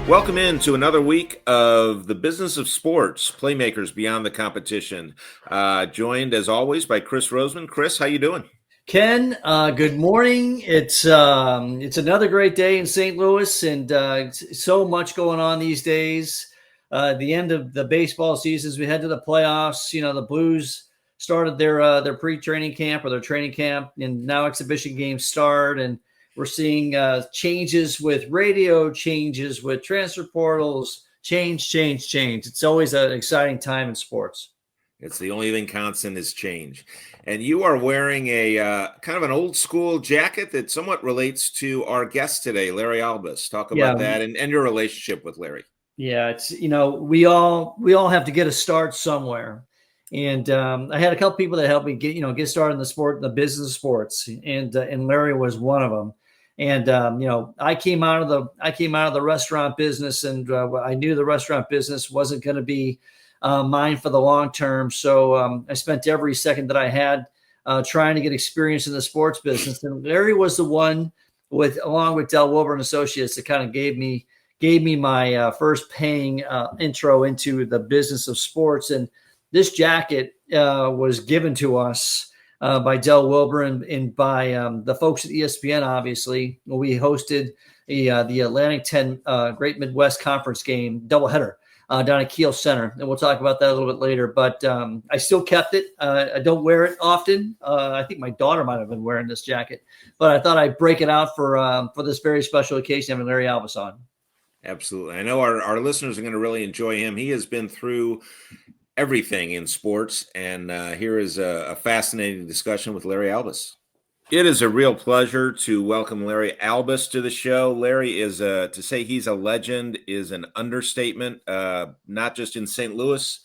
Welcome into another week of the business of sports, playmakers beyond the competition. Joined as always by Chris Roseman. Chris, how you doing? Ken, good morning. It's another great day in St. Louis, and so much going on these days. The end of the baseball season, as we head to the playoffs. You know, the Blues started their pre-training camp or their training camp, and now exhibition games start, and we're seeing changes with radio, changes with transfer portals, change. It's always an exciting time in sports. It's the only thing constant is change. And you are wearing a kind of an old school jacket that somewhat relates to our guest today, Larry Albus. Talk about that and your relationship with Larry. Yeah, it's we all have to get a start somewhere, and I had a couple people that helped me get started in the business of sports, and Larry was one of them. And I came out of the restaurant business, and I knew the restaurant business wasn't going to be mine for the long term. So I spent every second that I had trying to get experience in the sports business. And Larry was the one, along with Del Wilbur and Associates, that kind of gave me my first paying intro into the business of sports. And this jacket was given to us by Del Wilbur and by the folks at ESPN. Obviously, we hosted the Atlantic 10 Great Midwest Conference game doubleheader down at Kiel Center, and we'll talk about that a little bit later. But I still kept it. I don't wear it often. I think my daughter might have been wearing this jacket, but I thought I'd break it out for this very special occasion, having Larry Albus on. Absolutely. I know our listeners are going to really enjoy him. He has been through everything in sports, and here is a fascinating discussion with Larry Albus. It is a real pleasure to welcome Larry Albus to the show. Larry is to say he's a legend is an understatement, not just in St. Louis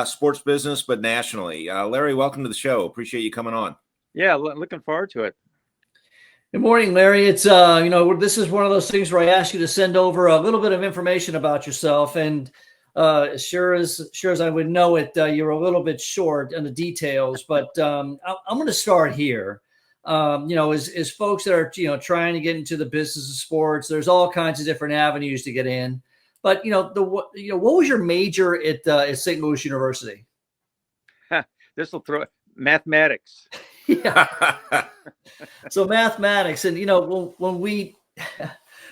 sports business, but nationally. Larry, welcome to the show. Appreciate you coming on. Yeah, looking forward to it. Good morning, Larry. It's this is one of those things where I ask you to send over a little bit of information about yourself, and sure as I would know it, you're a little bit short on the details. But I'm going to start here. As folks that are trying to get into the business of sports, there's all kinds of different avenues to get in. But what was your major at St. Louis University? This will throw mathematics. Yeah. So mathematics, and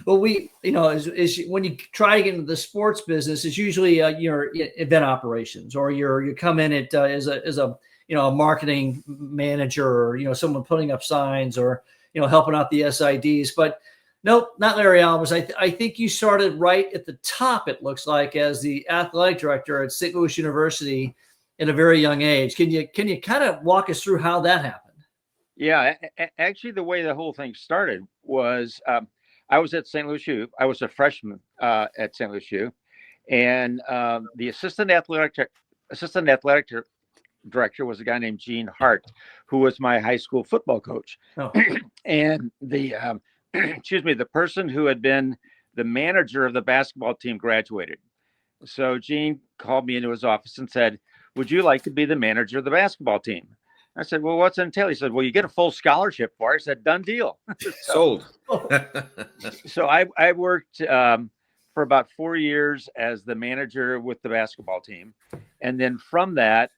when you try to get into the sports business, it's usually your event operations, or you come in at as a marketing manager, or someone putting up signs, or helping out the SIDs. But nope, not Larry Albus. I think you started right at the top, it looks like, as the athletic director at St. Louis University at a very young age. Can you kind of walk us through how that happened? Yeah, actually, the way the whole thing started was I was at St. Louis U. I was a freshman at St. Louis U, and the assistant athletic director was a guy named Gene Hart, who was my high school football coach. Oh. And the the person who had been the manager of the basketball team graduated. So Gene called me into his office and said, "Would you like to be the manager of the basketball team?" I said, "Well, what's it entail?" He said, "Well, you get a full scholarship for it." I said, "Done deal." Sold. So I worked for about 4 years as the manager with the basketball team. And then from that,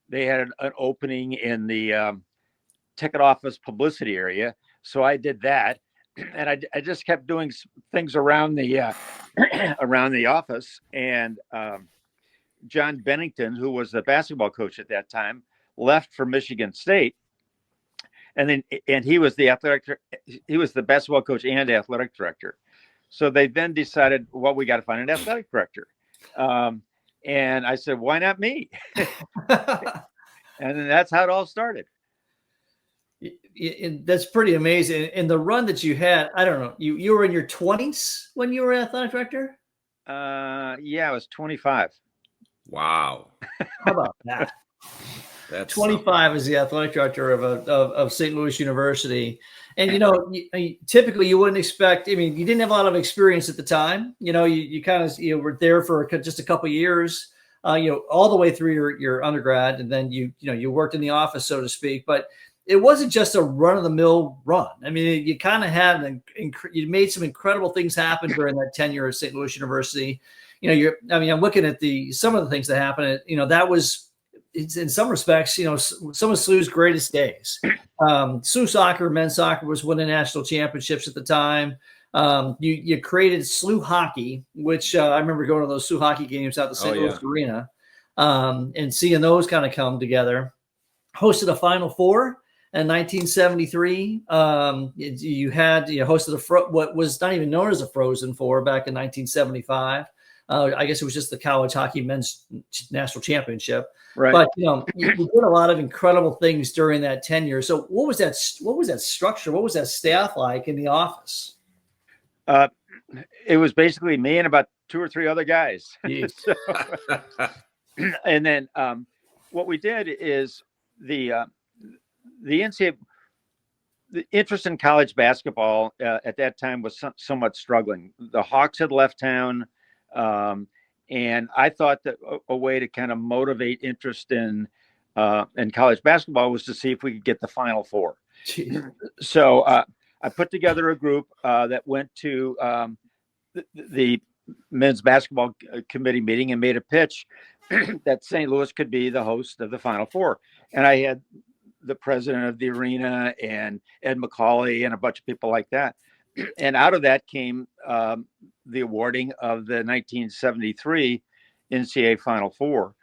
they had an opening in the ticket office publicity area. So I did that. And I just kept doing things around the around the office. And John Bennington, who was the basketball coach at that time, left for Michigan State. And he was the basketball coach and athletic director. So they then decided, well, we got to find an athletic director. And I said, why not me? And then that's how it all started. That's pretty amazing. And the run that you had, I don't know, you were in your 20s when you were athletic director? Yeah, I was 25. Wow. How about that? That's 25 as the athletic director of St. Louis University. And, typically you wouldn't expect, you didn't have a lot of experience at the time. You kind of, were there for just a couple of years, all the way through your undergrad. And then you worked in the office, so to speak. But it wasn't just a run of the mill run. I mean, you kind of had you made some incredible things happen during that tenure at St. Louis University. I'm looking at some of the things that happened. It's in some respects, some of SLU's greatest days. SLU soccer, men's soccer was winning national championships at the time. You created SLU hockey, which I remember going to those SLU hockey games out the St. Louis Arena, and seeing those kind of come together. Hosted a Final Four in 1973. You hosted what was not even known as a Frozen Four back in 1975. I guess it was just the college hockey men's national championship. Right. But you did a lot of incredible things during that tenure. So what was that structure? What was that staff like in the office? It was basically me and about 2 or 3 other guys. So, and then what we did is the NCAA, the interest in college basketball at that time was somewhat struggling. The Hawks had left town. And I thought that a way to kind of motivate interest in college basketball was to see if we could get the Final Four. Jeez. So I put together a group that went to the men's basketball committee meeting and made a pitch that St. Louis could be the host of the Final Four. And I had the president of the arena and Ed McCauley and a bunch of people like that. And out of that came the awarding of the 1973 NCAA Final Four.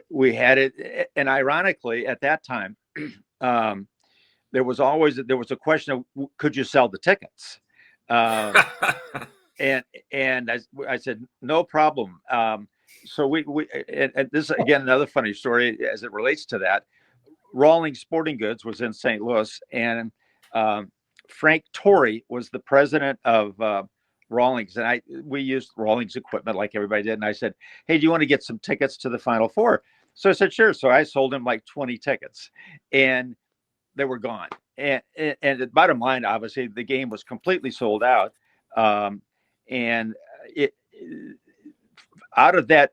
We had it, and ironically, at that time, there was a question of could you sell the tickets? And I said no problem. So we and this is again another funny story as it relates to that. Rawlings Sporting Goods was in St. Louis, and Frank Torrey was the president of Rawlings, and we used Rawlings equipment like everybody did. And I said, "Hey, do you want to get some tickets to the Final Four?" So I said, "Sure." So I sold him like 20 tickets, and they were gone. And the bottom line, obviously, the game was completely sold out. And out of that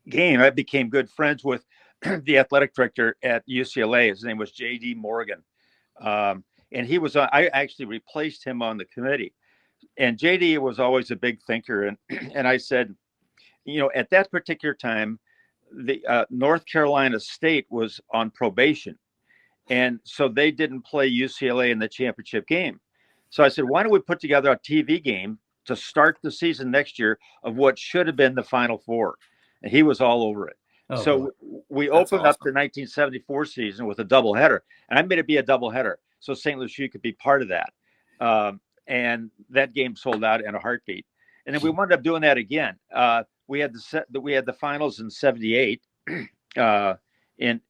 game, I became good friends with the athletic director at UCLA. His name was J.D. Morgan. And he was, I actually replaced him on the committee. And JD was always a big thinker. And I said, at that particular time, the North Carolina State was on probation. And so they didn't play UCLA in the championship game. So I said, why don't we put together a TV game to start the season next year of what should have been the Final Four? And he was all over it. Oh, so we opened up the 1974 season with a doubleheader, and I made it be a doubleheader so St. Louis U could be part of that. And that game sold out in a heartbeat. And then we wound up doing that again. We had the finals in '78 in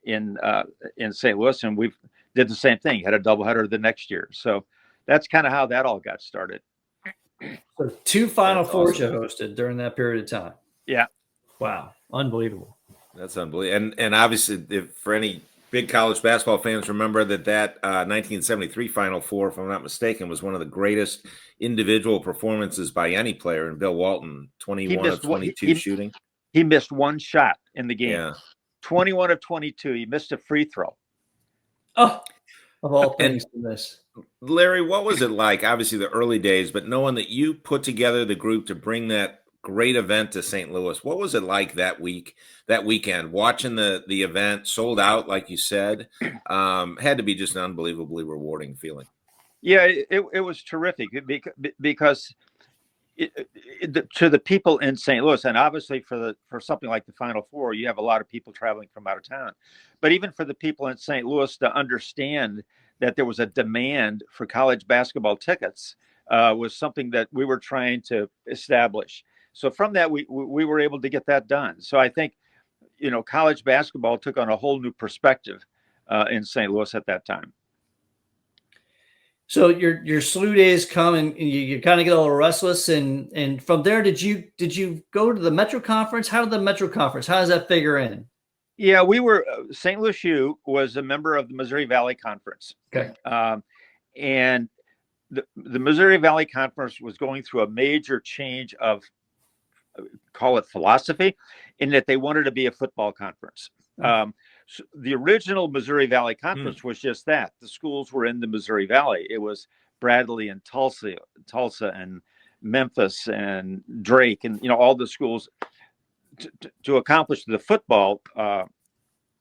St. Louis, and we did the same thing. Had a doubleheader the next year. So that's kind of how that all got started. So 2 Final Fours you hosted during that period of time. Yeah. Wow. Unbelievable. That's unbelievable. And obviously, if for any big college basketball fans remember that 1973 Final Four, if I'm not mistaken, was one of the greatest individual performances by any player. And Bill Walton, 21 of 22 shooting. He missed one shot in the game. Yeah. 21 of 22. He missed a free throw. Oh, of all things to miss. Larry, what was it like? Obviously, the early days, but knowing that you put together the group to bring that great event to St. Louis. What was it like that weekend, watching the event sold out, like you said? Had to be just an unbelievably rewarding feeling. Yeah, it was terrific because to the people in St. Louis, and obviously for something like the Final Four, you have a lot of people traveling from out of town. But even for the people in St. Louis to understand that there was a demand for college basketball tickets was something that we were trying to establish. So from that, we were able to get that done. So I think, college basketball took on a whole new perspective in St. Louis at that time. So your SLU days come and you kind of get a little restless, and from there, did you go to the Metro Conference? How does that figure in? Yeah, we were St. Louis U was a member of the Missouri Valley Conference. Okay, and the Missouri Valley Conference was going through a major change of, call it philosophy, in that they wanted to be a football conference. the original Missouri Valley Conference was just that. The schools were in the Missouri Valley. It was Bradley and Tulsa and Memphis and Drake and all the schools to accomplish the football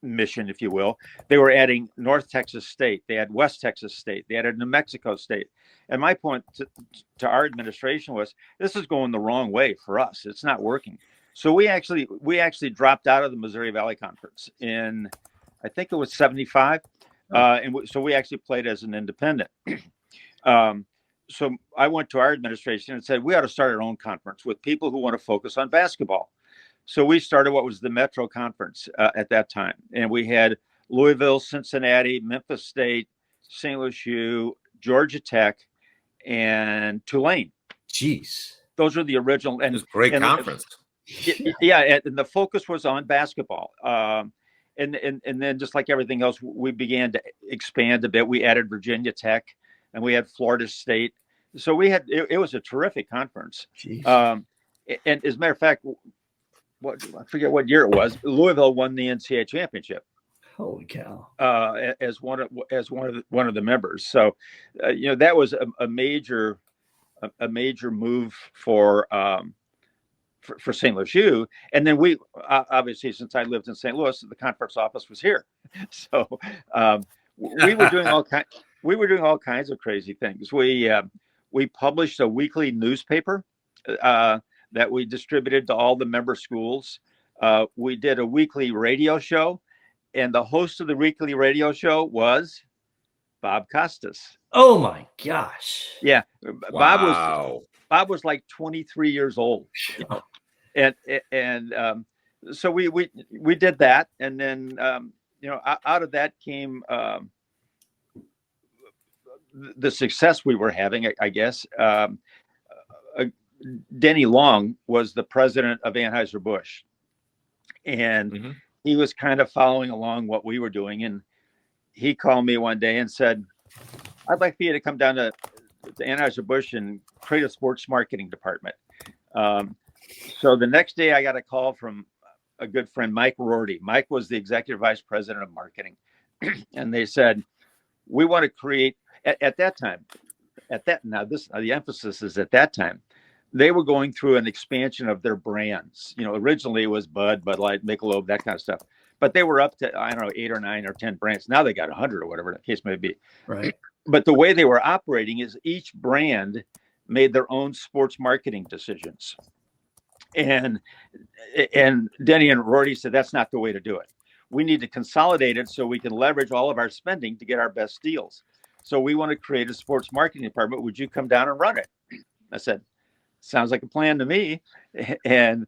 mission, if you will. They were adding North Texas State. They had West Texas State. They added New Mexico State. And my point to our administration was, this is going the wrong way for us. It's not working. So we actually dropped out of the Missouri Valley Conference in, I think it was 75. So we actually played as an independent. So I went to our administration and said, we ought to start our own conference with people who want to focus on basketball. So we started what was the Metro Conference at that time. And we had Louisville, Cincinnati, Memphis State, St. Louis U, Georgia Tech, and Tulane. Jeez. Those are the original. And it was a great conference. Yeah. And the focus was on basketball. And then just like everything else, we began to expand a bit. We added Virginia Tech and we had Florida State. So we had, it was a terrific conference. And as a matter of fact, I forget what year it was, Louisville won the NCAA championship. Holy cow! As one of the members. So, that was a major move for St. Louis U. And then we obviously, since I lived in St. Louis, the conference office was here. So we were doing all kinds of crazy things. We published a weekly newspaper that we distributed to all the member schools. We did a weekly radio show, and the host of the weekly radio show was Bob Costas. Oh my gosh! Yeah, Wow. Bob was like 23 years old, and so we did that, and then out of that came the success we were having, I guess. Denny Long was the president of Anheuser-Busch, and he was kind of following along what we were doing. And he called me one day and said, I'd like for you to come down to Anheuser-Busch and create a sports marketing department. So the next day I got a call from a good friend, Mike Rorty. Mike was the executive vice president of marketing. And they said, we want to create at that time, the emphasis is at that time, they were going through an expansion of their brands. Originally it was Bud Light, Michelob, that kind of stuff. But they were up to, 8 or 9 or 10 brands. Now they got 100 or whatever the case may be. Right. But the way they were operating is each brand made their own sports marketing decisions. And Denny and Rorty said, that's not the way to do it. We need to consolidate it so we can leverage all of our spending to get our best deals. So we want to create a sports marketing department. Would you come down and run it? I said, sounds like a plan to me. And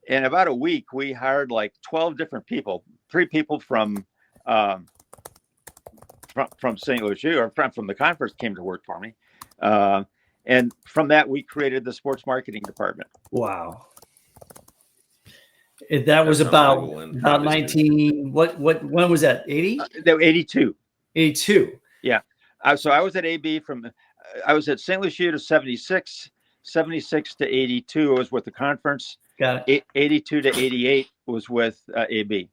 in about a week, we hired like 12 different people, 3 people from St. Louis U, or from the conference came to work for me. And from that, we created the sports marketing department. Wow. That was about 19, when was that? 80? 82. 82. Yeah. So I was at AB I was at St. Louis U to 76 to 82 was with the conference. Got it. 82 to 88 was with AB.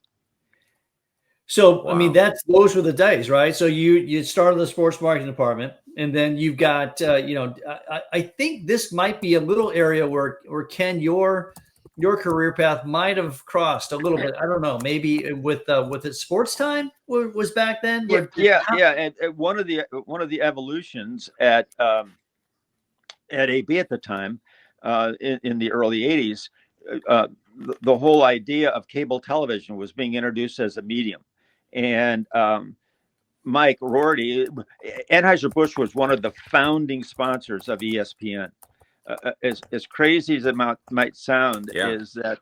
So, Wow. I mean, those were the days, right? So you started the sports marketing department, and then you've got, I think this might be a little area where Ken, your career path might have crossed a little bit. I don't know, maybe with it Sports Time was back then. Yeah. And one of the evolutions at AB at the time, in the early 80s, the whole idea of cable television was being introduced as a medium. And Mike Rorty, Anheuser-Busch was one of the founding sponsors of ESPN. As crazy as it might sound, is that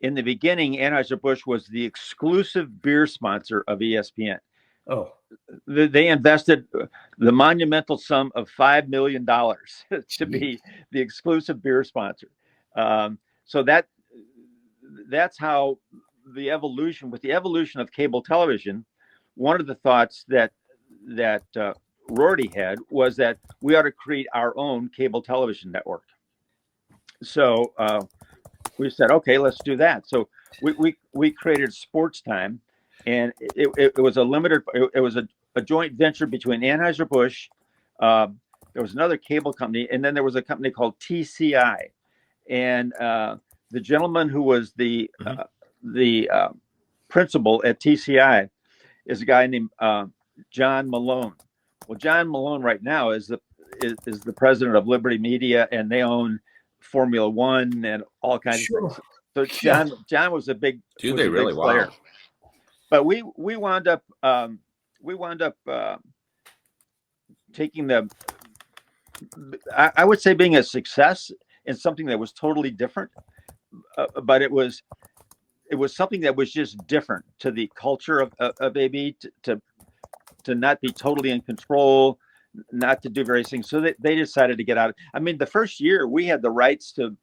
in the beginning, Anheuser-Busch was the exclusive beer sponsor of ESPN. Oh, they invested the monumental sum of $5 million to be the exclusive beer sponsor. So that's how the evolution of cable television. One of the thoughts that Rorty had was that we ought to create our own cable television network. So we said, okay, let's do that. So we created Sports Time, and it was a limited. It was a joint venture between Anheuser-Busch. There was another cable company, and then there was a company called TCI. And the gentleman who was the principal at TCI is a guy named John Malone. Well, John Malone right now is the president of Liberty Media, and they own Formula One and all kinds of things. So John was a big player. But we wound up taking I would say being a success in something that was totally different, but it was something that was just different to the culture of AB, to not be totally in control, not to do various things. So they decided to get out. I mean, the first year we had the rights to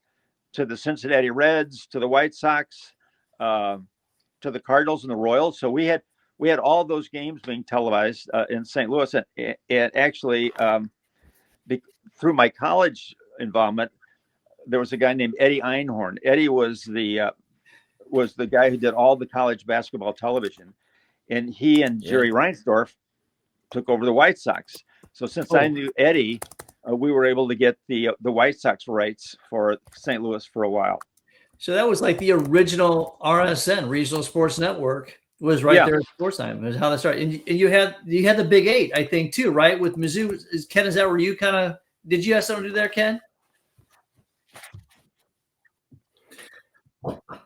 the Cincinnati Reds, to the White Sox, to the Cardinals and the Royals. So we had all those games being televised in St. Louis, and actually through my college involvement, there was a guy named Eddie Einhorn. Eddie was the guy who did all the college basketball television, and he and Jerry Reinsdorf took over the White Sox. So since I knew Eddie, we were able to get the White Sox rights for St. Louis for a while. So that was like the original RSN, Regional Sports Network, was right there at Sports Time. Is how that started. And you had the Big Eight, I think, too, right? With Mizzou. Ken, is that where you kind of did you have something to do there, Ken?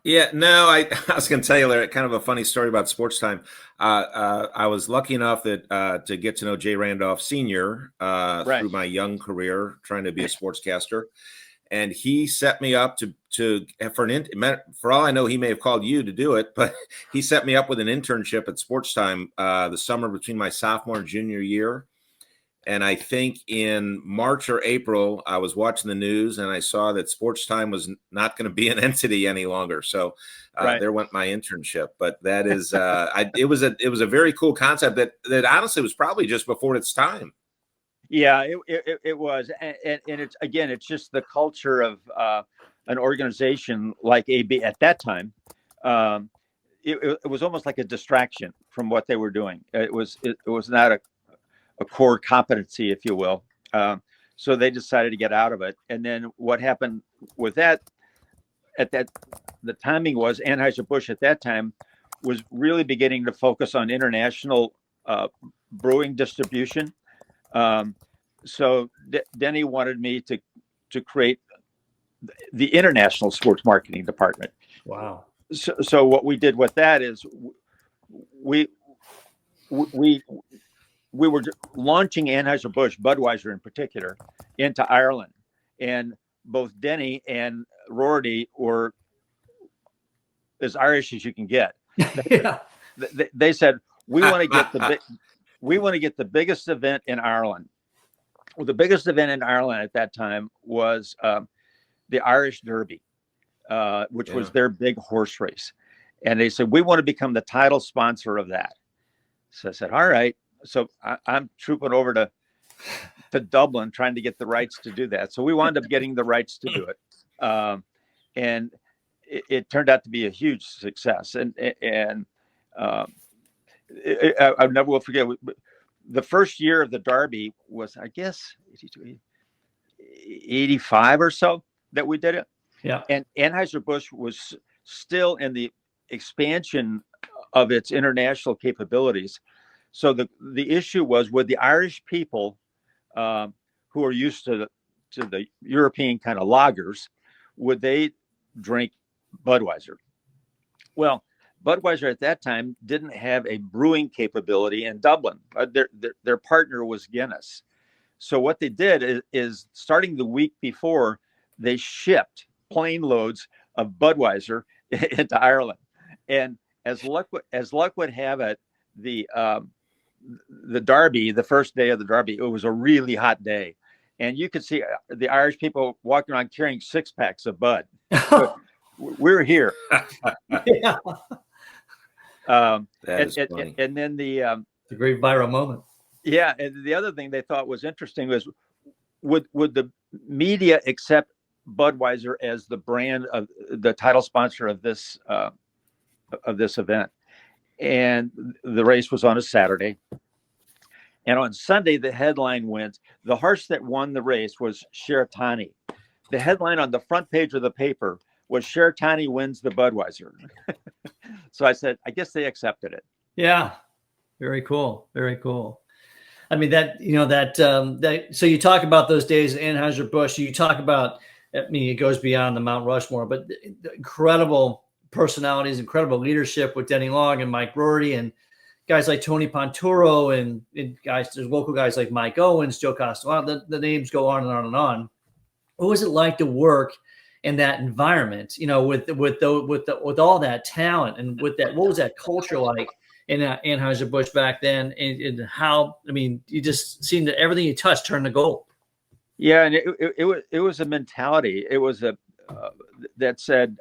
Yeah, no, I was going to tell you, Larry, kind of a funny story about Sports Time. I was lucky enough that to get to know Jay Randolph Sr. Through my young career, trying to be a sportscaster, and he set me up for all I know, he may have called you to do it, but he set me up with an internship at Sports Time the summer between my sophomore and junior year. And I think in March or April, I was watching the news and I saw that Sports Time was not going to be an entity any longer. So there went my internship. But that is, it was a very cool concept that honestly was probably just before its time. Yeah, it was, and it's just the culture of an organization like AB at that time. It was almost like a distraction from what they were doing. It was not a core competency, if you will. So they decided to get out of it. And then what happened with that, the timing was Anheuser-Busch at that time was really beginning to focus on international brewing distribution. So Denny wanted me to create the international sports marketing department. Wow. So what we did with that is we were launching Anheuser-Busch, Budweiser in particular, into Ireland. And both Denny and Rorty were as Irish as you can get. They said, we want to get the biggest event in Ireland. Well, the biggest event in Ireland at that time was the Irish Derby, which was their big horse race. And they said, we want to become the title sponsor of that. So I said, all right. So I'm trooping over to Dublin trying to get the rights to do that. So we wound up getting the rights to do it. And it turned out to be a huge success. And I never will forget, the first year of the Derby was, I guess, 85 or so that we did it. Yeah. And Anheuser-Busch was still in the expansion of its international capabilities. So the issue was, would the Irish people who are used to the European kind of lagers, would they drink Budweiser? Well, Budweiser at that time didn't have a brewing capability in Dublin. Their partner was Guinness. So what they did is starting the week before, they shipped plane loads of Budweiser into Ireland. And as luck would have it, the Derby, the first day of the Derby, it was a really hot day. And you could see the Irish people walking around carrying 6-packs of Bud. We're here. Yeah. That is funny. And then the great viral moment. Yeah. And the other thing they thought was interesting was, would the media accept Budweiser as the brand of the title sponsor of this event? and the race was on a Saturday. And on Sunday, the headline wins. The horse that won the race was Sheratani. The headline on the front page of the paper was Sheratani wins the Budweiser. So I said, I guess they accepted it. Yeah. Very cool. Very cool. I mean, so you talk about those days at Anheuser-Busch, you talk about, I mean, it goes beyond the Mount Rushmore, but the incredible personalities, incredible leadership with Denny Long and Mike Roherty and guys like Tony Ponturo and guys, there's local guys like Mike Owens, Joe Castellano, the names go on and on and on. What was it like to work in that environment, you know, with all that talent and with that, what was that culture like in Anheuser-Busch back then? And how, I mean, you just seemed that everything you touched turned to gold. Yeah. And it was a mentality. It was that said,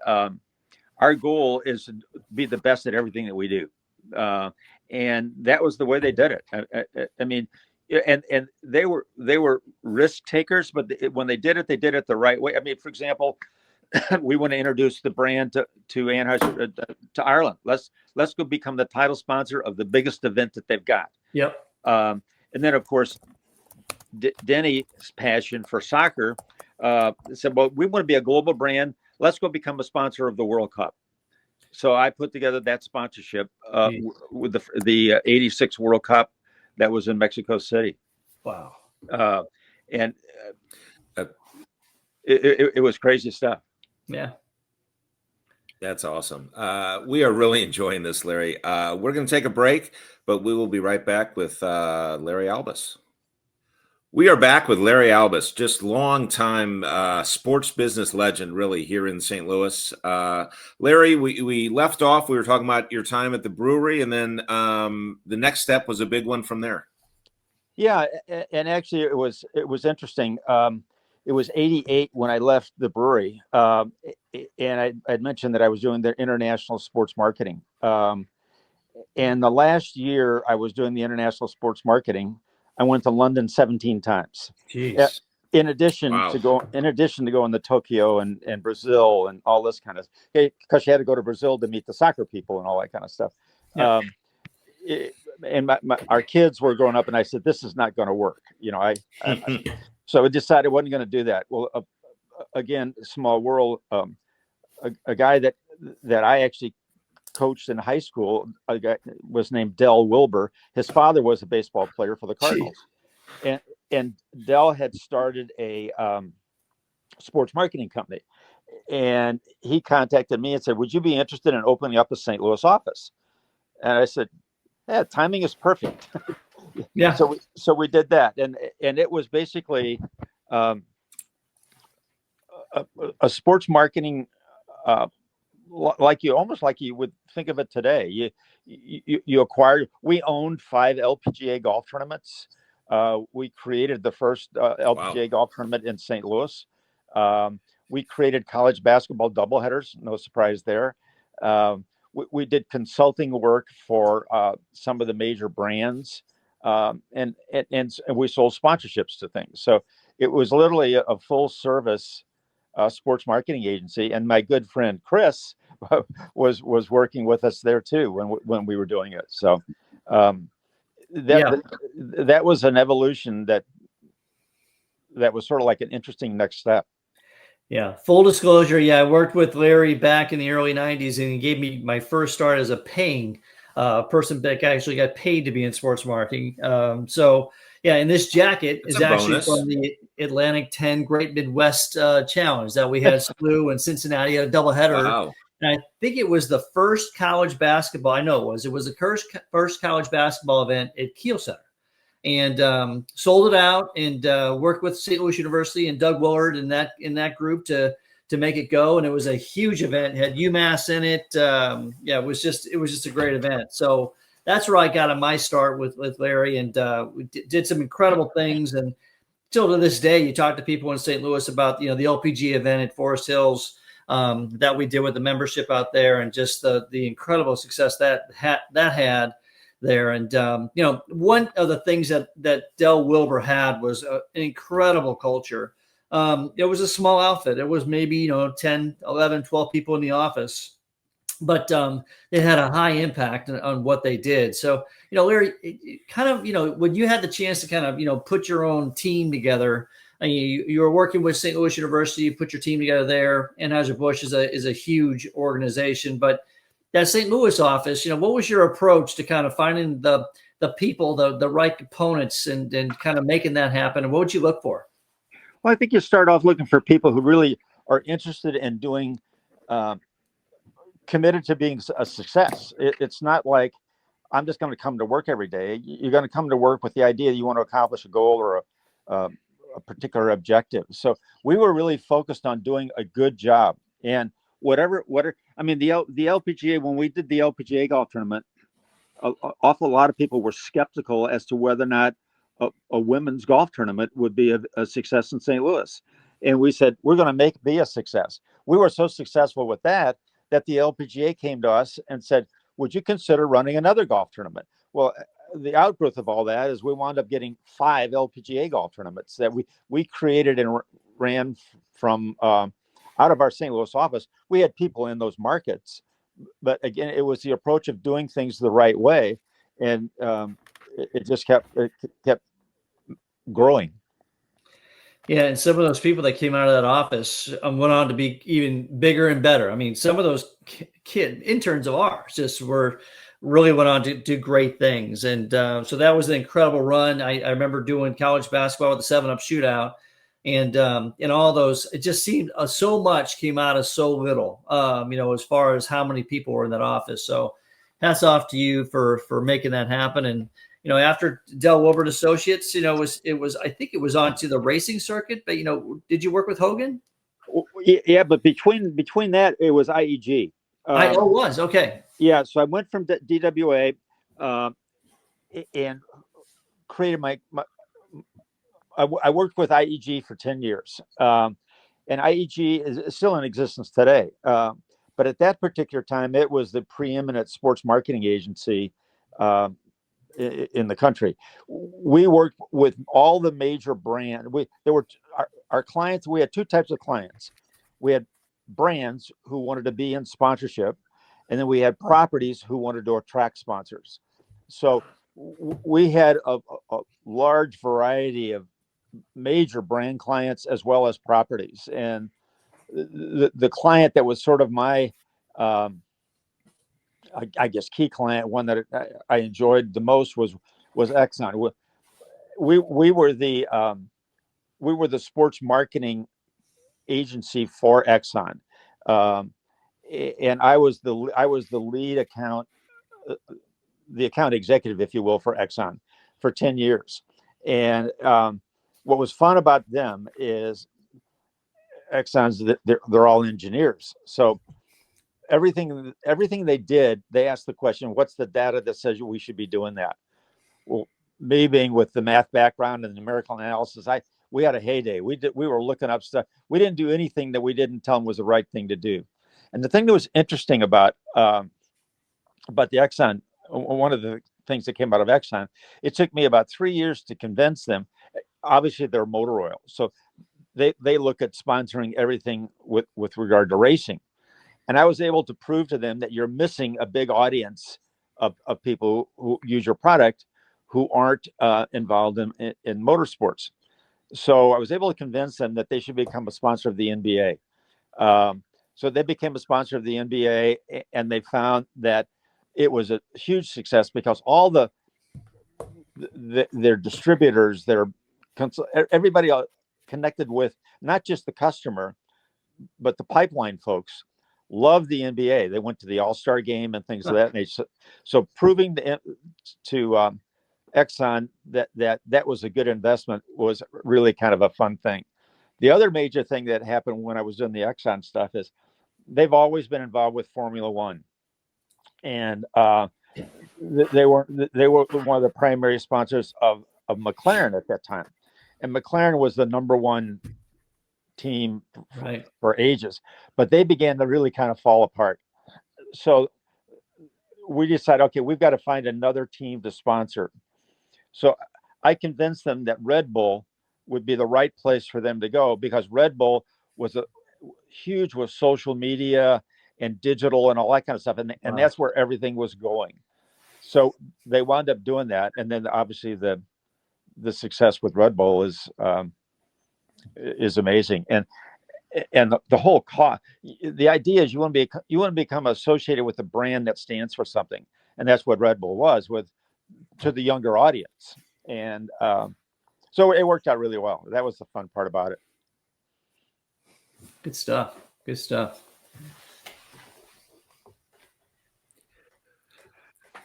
our goal is to be the best at everything that we do. And that was the way they did it. I mean, and they were risk takers, but when they did it the right way. I mean, for example, we want to introduce the brand to Anheuser to Ireland. Let's go become the title sponsor of the biggest event that they've got. Yep. And then of course, Denny's passion for soccer said, well, we want to be a global brand. Let's go become a sponsor of the World Cup. So I put together that sponsorship with the '86 World Cup that was in Mexico City. Wow. And it was crazy stuff. Yeah. That's awesome. We are really enjoying this, Larry. We're going to take a break, but we will be right back with Larry Albus. We are back with Larry Albus, just longtime sports business legend, really, here in St. Louis. Larry, we left off. We were talking about your time at the brewery, and then the next step was a big one from there. Yeah, and actually, it was interesting. It was '88 when I left the brewery, and I'd mentioned that I was doing the international sports marketing. And the last year I was doing the international sports marketing, I went to London 17 times. Jeez. In addition to going to Tokyo and Brazil and all this kind of, because you had to go to Brazil to meet the soccer people and all that kind of stuff. Yeah. And our kids were growing up, and I said, this is not going to work. You know, so I decided I wasn't going to do that. Well, again, small world. A guy that I actually coached in high school, a guy was named Del Wilbur. His father was a baseball player for the Cardinals. And Del had started a sports marketing company. And he contacted me and said, would you be interested in opening up a St. Louis office? And I said, yeah, timing is perfect. Yeah. So we did that. And it was basically a sports marketing almost like you would think of it today. You acquired. We owned 5 LPGA golf tournaments. We created the first LPGA golf tournament in St. Louis. We created college basketball doubleheaders. No surprise there. We did consulting work for some of the major brands, and we sold sponsorships to things. So it was literally a full service sports marketing agency. And my good friend Chris was working with us there too when we were doing it. So that was an evolution that was sort of like an interesting next step. Yeah. Full disclosure. Yeah. I worked with Larry back in the early 90s, and he gave me my first start as a paying person that actually got paid to be in sports marketing. So yeah. And this jacket is actually from the Atlantic 10 Great Midwest Challenge that we had SLU and Cincinnati, a doubleheader. Wow. And I think it was the first college basketball. I know it was the first college basketball event at Kiel Center. And sold it out and worked with St. Louis University and Doug Willard in that group to make it go. And it was a huge event. It had UMass in it. It was just a great event. So that's where I got on my start with Larry, and we did some incredible things. And still to this day, you talk to people in St. Louis about the LPG event at Forest Hills that we did with the membership out there, and just the incredible success that had there. And one of the things that Del Wilbur had was an incredible culture. It was a small outfit. It was maybe 10, 11, 12 people in the office, but it had a high impact on what they did. So, Larry, kind of, when you had the chance to kind of, put your own team together, and you were working with St. Louis University, you put your team together there. Anheuser-Busch is a huge organization, but that St. Louis office, what was your approach to kind of finding the people, the right components, and kind of making that happen? And what would you look for? Well, I think you start off looking for people who really are interested in doing, committed to being a success. It's not like I'm just going to come to work every day. You're going to come to work with the idea that you want to accomplish a goal or a particular objective. So we were really focused on doing a good job. And whatever, I mean, the LPGA, when we did the LPGA golf tournament, an awful lot of people were skeptical as to whether or not a women's golf tournament would be a success in St. Louis. And we said, we're going to be a success. We were so successful with that the LPGA came to us and said, would you consider running another golf tournament? Well, the outgrowth of all that is we wound up getting 5 LPGA golf tournaments that we created and ran from out of our St. Louis office. We had people in those markets, but again, it was the approach of doing things the right way, and it just kept growing. Yeah, and some of those people that came out of that office went on to be even bigger and better. I mean, some of those interns of ours just really went on to do great things. And so that was an incredible run. I remember doing college basketball with the 7-Up shootout, and all those, it just seemed so much came out of so little, as far as how many people were in that office. So hats off to you for making that happen. And after Del Wilbert Associates, it was I think it was onto the racing circuit. But did you work with Hogan? Yeah, but between that, it was IEG. It was okay. Yeah, so I went from DWA and created I worked with IEG for 10 years, and IEG is still in existence today. But at that particular time, it was the preeminent sports marketing agency in the country. We worked with all the major brands. Our clients. We had 2 types of clients. We had brands who wanted to be in sponsorship, and then we had properties who wanted to attract sponsors. So we had a large variety of major brand clients as well as properties. And the client that was sort of my I guess key client, one that I enjoyed the most was Exxon. We were the sports marketing agency for Exxon, and I was the lead account, the account executive, if you will, for Exxon for 10 years. And what was fun about them is Exxon's they're all engineers, so everything they did, they asked the question, what's the data that says we should be doing that? Well, me being with the math background and the numerical analysis, we had a heyday. We were looking up stuff. We didn't do anything that we didn't tell them was the right thing to do. And the thing that was interesting about the Exxon, one of the things that came out of Exxon, it took me about 3 years to convince them. Obviously, they're motor oil, so they look at sponsoring everything with regard to racing. And I was able to prove to them that you're missing a big audience of people who use your product who aren't involved in motorsports. So I was able to convince them that they should become a sponsor of the NBA. So they became a sponsor of the NBA, and they found that it was a huge success because all their distributors, everybody connected with not just the customer, but the pipeline folks loved the NBA. They went to the All-Star game and things of that nature. So proving to Exxon that was a good investment was really kind of a fun thing. The other major thing that happened when I was doing the Exxon stuff is they've always been involved with Formula One, and they were one of the primary sponsors of McLaren at that time, and McLaren was the number one team for ages, but they began to really kind of fall apart. So we decided, okay, we've got to find another team to sponsor. So I convinced them that Red Bull would be the right place for them to go because Red Bull was huge with social media and digital and all that kind of stuff. And Wow. that's where everything was going. So they wound up doing that. And then obviously the success with Red Bull is amazing. And the whole cost, the idea is you want to become associated with a brand that stands for something. And that's what Red Bull was to the younger audience. And so it worked out really well. That was the fun part about it. Good stuff. Good stuff.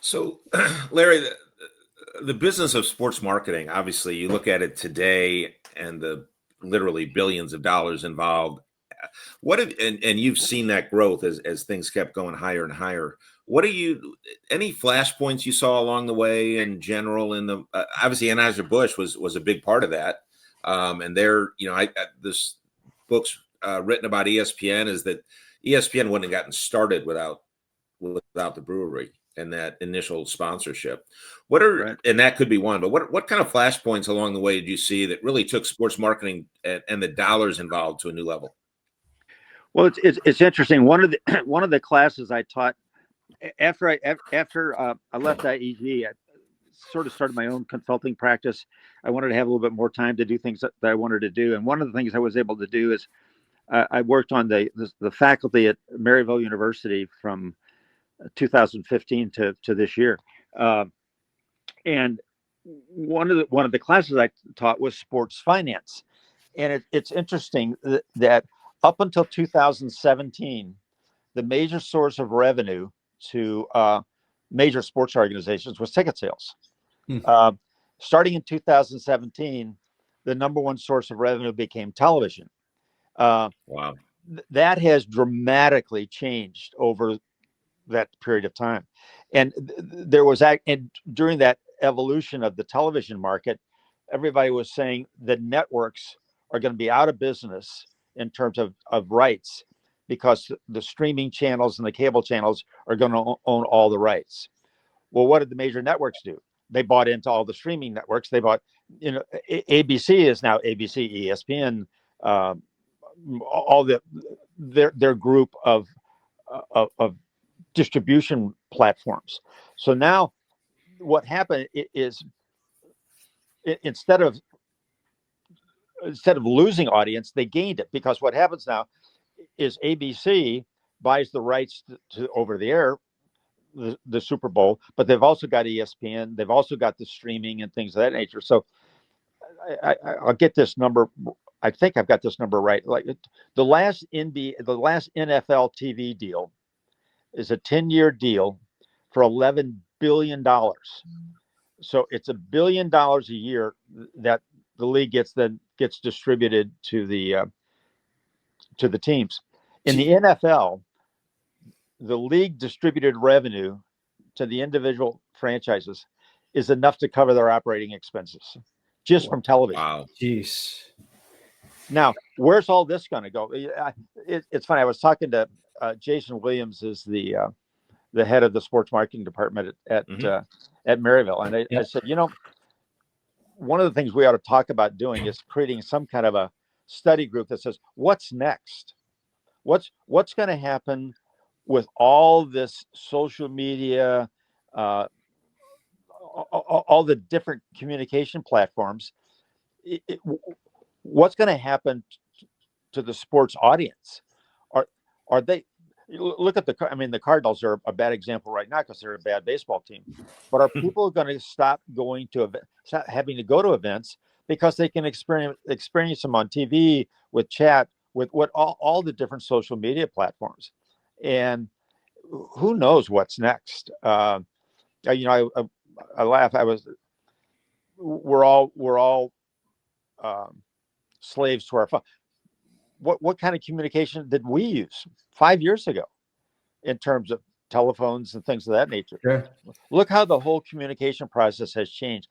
So, Larry, the business of sports marketing, obviously, you look at it today and the literally billions of dollars involved. And you've seen that growth as things kept going higher and higher. Any flashpoints you saw along the way in general? Obviously, Anheuser-Busch was a big part of that. And this book's written about ESPN is that ESPN wouldn't have gotten started without the brewery and that initial sponsorship. And that could be one, but what kind of flashpoints along the way did you see that really took sports marketing and the dollars involved to a new level? Well, it's interesting. One of the classes I taught after I left IEG, I sort of started my own consulting practice. I wanted to have a little bit more time to do things that I wanted to do, and one of the things I was able to do is I worked on the faculty at Maryville University from 2015 to this year, and one of the classes I taught was sports finance, and it's interesting that up until 2017, the major source of revenue to major sports organizations was ticket sales. Starting in 2017, the number one source of revenue became television. Wow. That has dramatically changed over that period of time. And and during that evolution of the television market, everybody was saying the networks are going to be out of business in terms of rights, because the streaming channels and the cable channels are going to own all the rights. Well, what did the major networks do? They bought into all the streaming networks. They bought, ABC is now ABC, ESPN, all their group of distribution platforms. So now what happened is instead of losing audience, they gained it, because what happens now is ABC buys the rights to over the air, the Super Bowl, but they've also got ESPN, they've also got the streaming and things of that nature. So I'll get this number. I think I've got this number right. Like the last NFL TV deal is a 10-year deal for $11 billion. So it's $1 billion a year that the league gets distributed to the teams. In the NFL, the league distributed revenue to the individual franchises is enough to cover their operating expenses just from television. Wow. Jeez. Now, where's all this going to go? It's funny. I was talking to Jason Williams, is the head of the sports marketing department at Maryville, and I said, one of the things we ought to talk about doing is creating some kind of a study group that says, what's next? What's going to happen with all this social media, all the different communication platforms? What's going to happen to the sports audience? Are they, look at the Cardinals are a bad example right now because they're a bad baseball team, but are people going to stop having to go to events because they can experience them on TV with chat, with all the different social media platforms? And who knows what's next? I laugh. We're all slaves to our phone. What kind of communication did we use 5 years ago in terms of telephones and things of that nature? Sure. Look how the whole communication process has changed.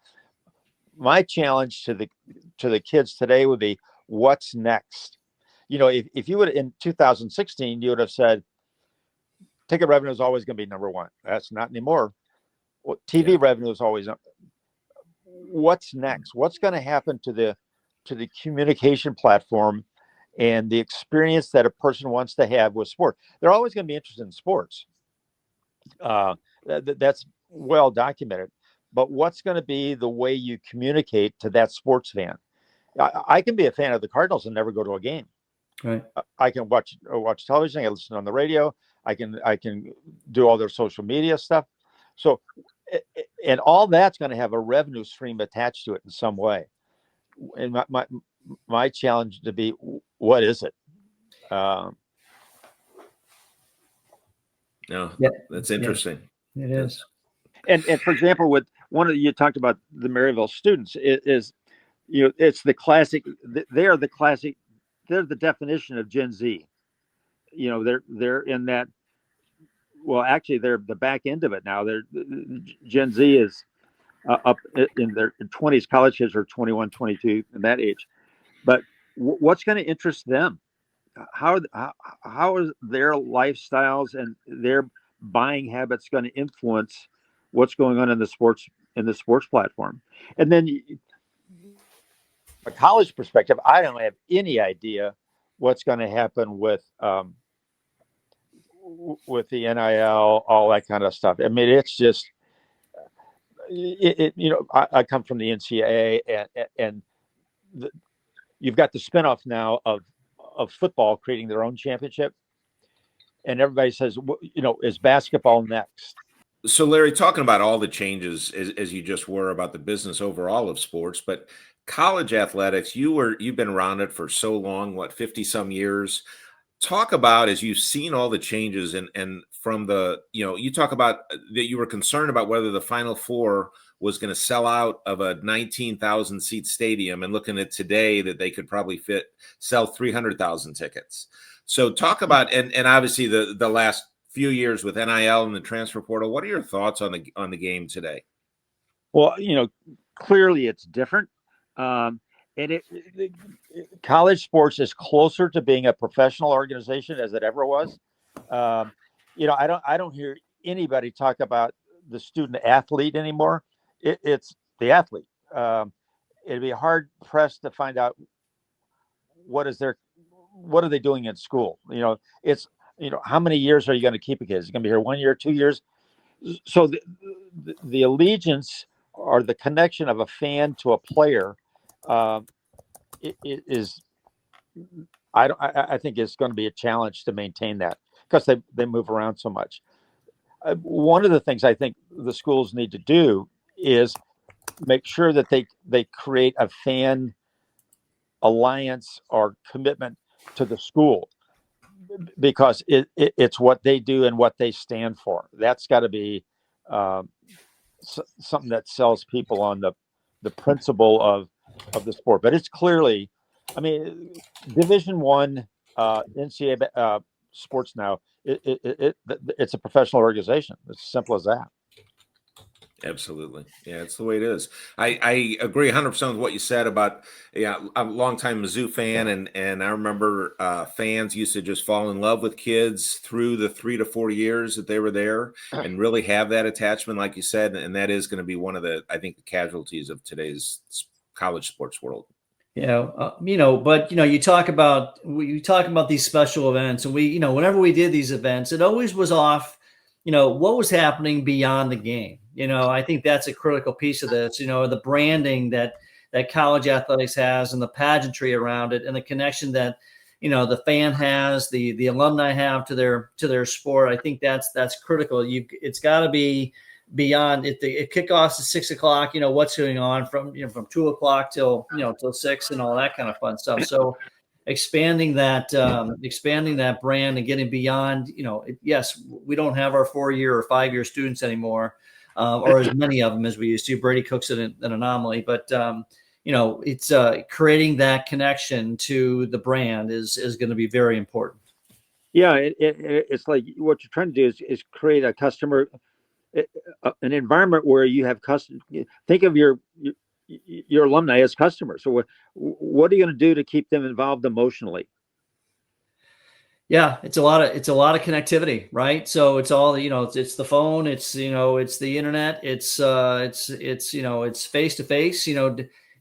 My challenge to the kids today would be, what's next? If you would, in 2016, you would have said ticket revenue is always going to be number one. That's not anymore. Well, TV revenue is always up. What's next? What's going to happen to the communication platform and the experience that a person wants to have with sport. They're always going to be interested in sports. That's well documented. But what's going to be the way you communicate to that sports fan? I can be a fan of the Cardinals and never go to a game. Right. I can watch television. I can listen on the radio. I can do all their social media stuff. So, and all that's going to have a revenue stream attached to it in some way. And my challenge to be, what is it? No, Yeah. that's interesting. Yeah, it is. And for example, with you talked about the Maryville students is, it's the classic. They're the classic. They're the definition of Gen Z. They're in that. Well, actually, they're the back end of it now. Gen Z is up in their 20s. College kids are 21, 22 in that age. But what's going to interest them? How is their lifestyles and their buying habits going to influence what's going on in the sports platform? And then, from a college perspective, I don't have any idea what's going to happen with the NIL, all that kind of stuff. I mean, it's just I come from the NCAA, and you've got the spinoff now of football creating their own championship, and everybody says, is basketball next? So, Larry, talking about all the changes as you just were about the business overall of sports, but college athletics, you've been around it for so long, 50 some years. Talk about, as you've seen all the changes, and from the, you talk about that you were concerned about whether the Final Four was going to sell out of a 19,000 seat stadium, and looking at today that they could probably sell 300,000 tickets. So talk about, and obviously the last few years with NIL and the transfer portal. What are your thoughts on the game today? Well, clearly it's different. And college sports is closer to being a professional organization as it ever was. I don't hear anybody talk about the student athlete anymore. It's the athlete. It'd be hard pressed to find out what are they doing in school. It's how many years are you going to keep a kid? Is it going to be here 1 year, 2 years? So the allegiance or the connection of a fan to a player. I think it's going to be a challenge to maintain that because they move around so much. One of the things I think the schools need to do is make sure that they create a fan alliance or commitment to the school, because it's what they do and what they stand for. That's got to be something that sells people on the principle of the sport. But it's clearly, Division I NCAA sports now, it's a professional organization. It's as simple as that. Absolutely. Yeah, it's the way it is. I agree 100% with what you said about, I'm a longtime Mizzou fan, and I remember fans used to just fall in love with kids through the 3 to 4 years that they were there and really have that attachment, like you said, and that is going to be one of the casualties of today's college sports world. But you talk about these special events, and whenever we did these events, it always was off, what was happening beyond the game. I think that's a critical piece of this, the branding that college athletics has and the pageantry around it and the connection that, the fan has, the alumni have to their sport. I think that's critical. It's got to be beyond it. It kickoffs at 6 o'clock, what's going on from 2 o'clock till 6 and all that kind of fun stuff. So expanding that brand and getting beyond, yes, we don't have our 4-year or 5-year students anymore, or as many of them as we used to. Brady Cook's an anomaly, but it's creating that connection to the brand is going to be very important. Yeah, it's like what you're trying to do is create a customer, an environment where you have customers. Think of your alumni as customers. So what are you going to do to keep them involved emotionally? Yeah, it's a lot of connectivity, right? So it's all, it's the phone, it's the internet, it's face to face,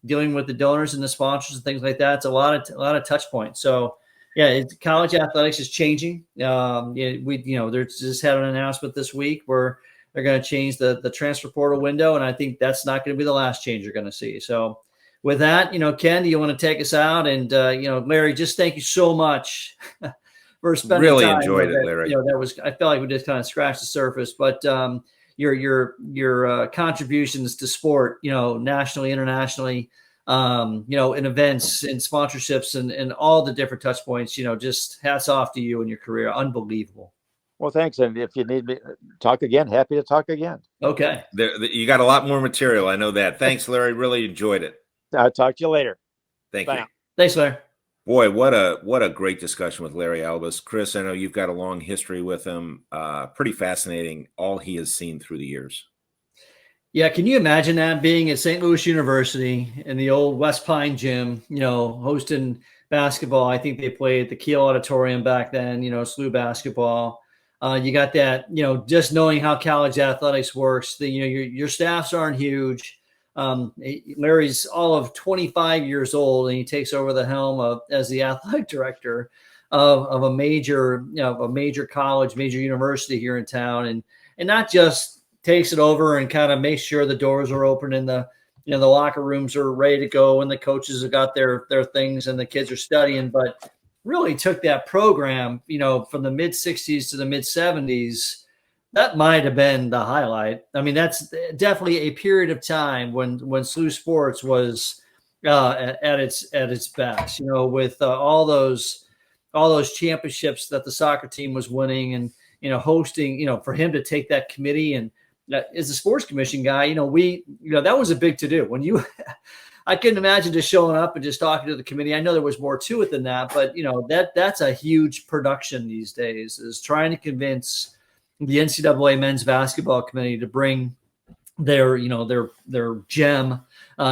dealing with the donors and the sponsors and things like that. It's a lot of touch points. So Yeah, college athletics is changing. They just had an announcement this week where they're going to change the transfer portal window, and I think that's not going to be the last change you're going to see. So, with that, Ken, do you want to take us out? And Larry, just thank you so much for spending Really time. enjoyed it, Larry. I felt like we just kind of scratched the surface, but your contributions to sport, nationally, internationally, in events and sponsorships and all the different touch points, just hats off to you and your career. Unbelievable. Well, thanks. And if you need me to talk again, happy to talk again. Okay. You got a lot more material. I know that. Thanks, Larry. Really enjoyed it. I'll talk to you later. Thank Bye you. now. Thanks, Larry. Boy, what a great discussion with Larry Albus. Chris, I know you've got a long history with him. Pretty fascinating, all he has seen through the years. Yeah, can you imagine that, being at St. Louis University in the old West Pine gym, hosting basketball? I think they played at the Kiel Auditorium back then, SLU basketball. You got that, just knowing how college athletics works, your staffs aren't huge. Larry's all of 25 years old, and he takes over the helm as the athletic director of a major college, major university here in town, and not just takes it over and kind of makes sure the doors are open and the locker rooms are ready to go and the coaches have got their things and the kids are studying, but really took that program, from the mid 60s to the mid 70s. That might have been the highlight. I mean, that's definitely a period of time when SLU sports was at its best, with all those championships that the soccer team was winning, and hosting, for him to take that committee. And as a sports commission guy, that was a big to do. When I couldn't imagine just showing up and just talking to the committee. I know there was more to it than that, but that's a huge production these days, is trying to convince the NCAA men's basketball committee to bring their gem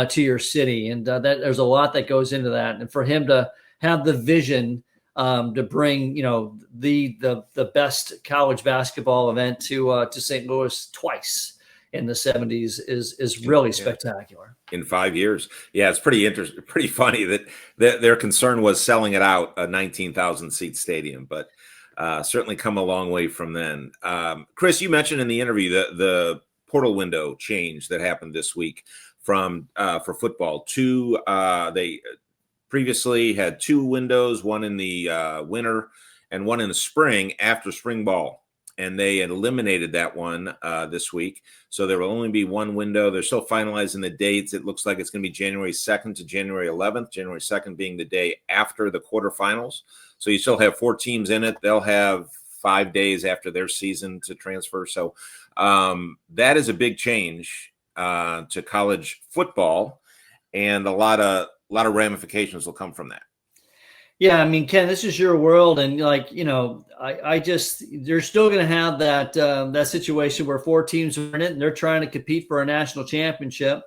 to your city. And that there's a lot that goes into that. And for him to have the vision to bring, the best college basketball event to St. Louis twice in the 70s is really spectacular. In 5 years. Yeah, it's pretty interesting, pretty funny that their concern was selling it out, a 19,000 seat stadium, but certainly come a long way from then. Chris, you mentioned in the interview the portal window change that happened this week from for football to they previously had 2 windows, one in the winter and one in the spring after spring ball. And they had eliminated that one this week. So there will only be one window. They're still finalizing the dates. It looks like it's going to be January 2nd to January 11th, January 2nd being the day after the quarterfinals. So you still have 4 teams in it. They'll have 5 days after their season to transfer. So that is a big change to college football, and a lot of ramifications will come from that. Yeah, I mean, Ken, this is your world, and I just, they're still going to have that situation where 4 teams are in it, and they're trying to compete for a national championship,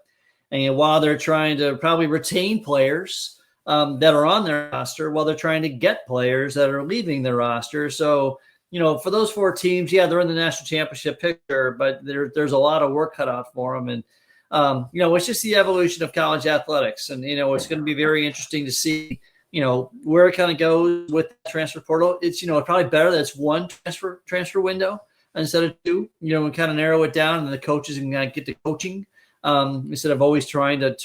and while they're trying to probably retain players that are on their roster, while they're trying to get players that are leaving their roster. So, for those 4 teams, yeah, they're in the national championship picture, but there's a lot of work cut out for them, and it's just the evolution of college athletics, and it's going to be very interesting to see where it kind of goes with the transfer portal. It's, probably better that it's 1 transfer window instead of 2, and kind of narrow it down, and the coaches can kind of get to coaching instead of always trying to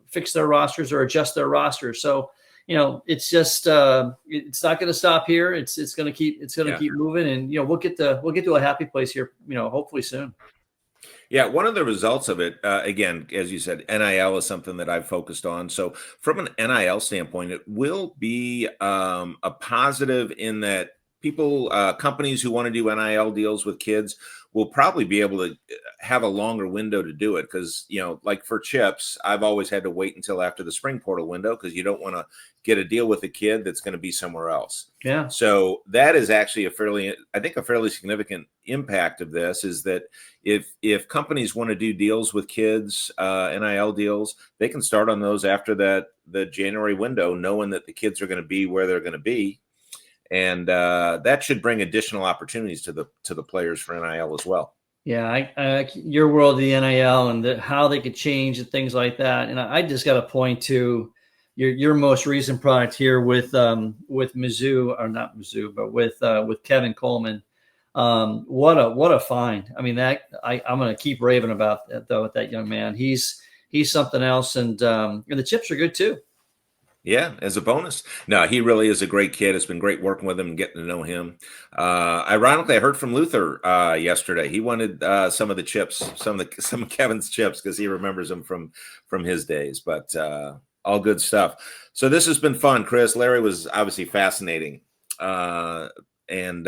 fix their rosters or adjust their rosters. So, it's just, it's not going to stop here. It's going to keep moving, and, we'll get to a happy place here, hopefully soon. Yeah, one of the results of it, again, as you said, NIL is something that I've focused on. So from an NIL standpoint, it will be a positive in that people, companies who want to do NIL deals with kids will probably be able to have a longer window to do it. Because, like for Chips, I've always had to wait until after the spring portal window because you don't want to get a deal with a kid that's going to be somewhere else. Yeah. So that is actually a fairly significant impact of this, is that if companies want to do deals with kids, NIL deals, they can start on those after the January window, knowing that the kids are going to be where they're going to be. And that should bring additional opportunities to the players for NIL as well. Yeah, your world, the NIL, and how they could change and things like that. And I just got to point to, your most recent product here with Mizzou, or not Mizzou, but with Kevin Coleman. What a find. I mean, I'm going to keep raving about that though with that young man. He's something else, and the chips are good too. Yeah, as a bonus. No, he really is a great kid. It's been great working with him and getting to know him. Ironically, I heard from Luther yesterday. He wanted some of the chips, some of Kevin's chips, because he remembers them from his days. But all good stuff. So this has been fun, Chris. Larry was obviously fascinating, and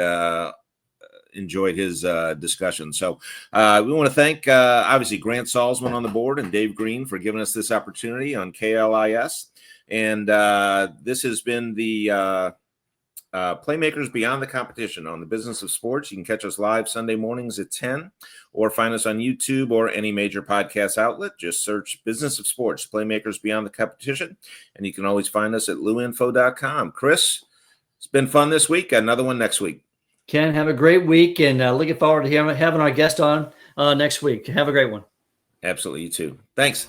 enjoyed his discussion. So we want to thank obviously Grant Salzman on the board and Dave Green for giving us this opportunity on KLIS. And this has been the Playmakers Beyond the Competition on the Business of Sports. You can catch us live Sunday mornings at 10, or find us on YouTube or any major podcast outlet. Just search Business of Sports, Playmakers Beyond the Competition, and you can always find us at luinfo.com. Chris, it's been fun this week. Got another one next week. Ken, have a great week, and looking forward to having our guest on next week. Have a great one. Absolutely, you too. Thanks.